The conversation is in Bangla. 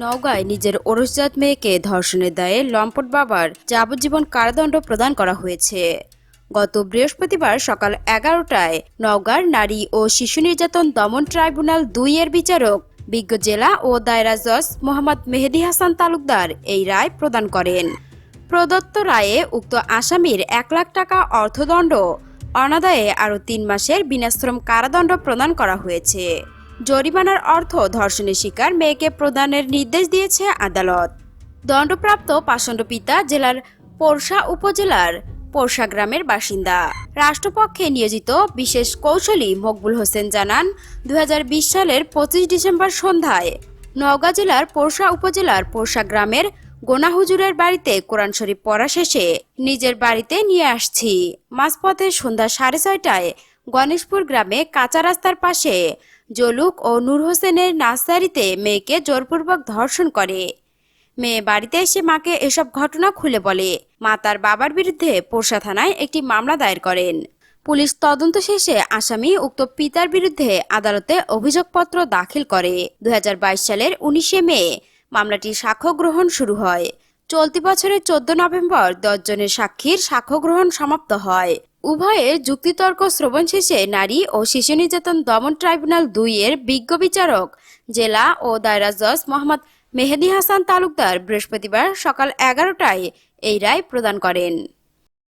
নওগাঁয় নিজের ওরসজাত মেয়েকে ধর্ষণের দায়ে লম্পট বাবার যাবজ্জীবন কারাদণ্ড প্রদান করা হয়েছে। গত বৃহস্পতিবার সকাল 11টায় নওগাঁর নারী ও শিশু নির্যাতন দমন ট্রাইব্যুনাল 2 এর বিচারক বিজ্ঞ জেলা ও দায়রা জজ মোহাম্মদ মেহেদী হাসান তালুকদার এই রায় প্রদান করেন। প্রদত্ত রায়ে উক্ত আসামির 1 লাখ টাকা অর্থদণ্ড, অনাদায়ে আরও 3 মাসের বিনাশ্রম কারাদণ্ড প্রদান করা হয়েছে। জরিমানার অর্থ ধর্ষণের শিকার মেয়েকে প্রদানের নির্দেশ দিয়েছে আদালত। দণ্ডপ্রাপ্ত পাষণ্ড পিতা জেলার পোরশা উপজেলার পোরশা গ্রামের বাসিন্দা। রাষ্ট্রপক্ষে নিয়োজিত বিশেষ কৌশলী মকবুল হোসেন জানান, 2020 সালের 25 ডিসেম্বর সন্ধ্যায় নওগাঁ জেলার পোরশা উপজেলার পোরশা গ্রামের গোনা হুজুরের বাড়িতে কোরআন শরীফ পড়া শেষে নিজের বাড়িতে নিয়ে আসছি। মাঝপথে সন্ধ্যা 6:30টায় গণেশপুর গ্রামে কাঁচা রাস্তার পাশে জলুক ও নূর হোসেনের নার্সারিতে মেয়েকে জোরপূর্বক ধর্ষণ করে। মেয়ে বাড়িতে এসে মাকে এসব ঘটনা খুলে বলে। মা তার বাবার বিরুদ্ধে পোরশা থানায় একটি মামলা দায়ের করেন। পুলিশ তদন্ত শেষে আসামি উক্ত পিতার বিরুদ্ধে আদালতে অভিযোগপত্র দাখিল করে। 2022 সালের 19 মে মামলাটির সাক্ষ্য গ্রহণ শুরু হয়। চলতি বছরের 14 নভেম্বর 10 জনের সাক্ষীর সাক্ষ্য গ্রহণ সমাপ্ত হয়। উভয়ের যুক্তিতর্ক শ্রবণ শেষে নারী ও শিশু নির্যাতন দমন ট্রাইব্যুনাল 2 এর বিজ্ঞ বিচারক জেলা ও দায়রা জজ মোহাম্মদ মেহেদী হাসান তালুকদার বৃহস্পতিবার সকাল 11টায় এই রায় প্রদান করেন।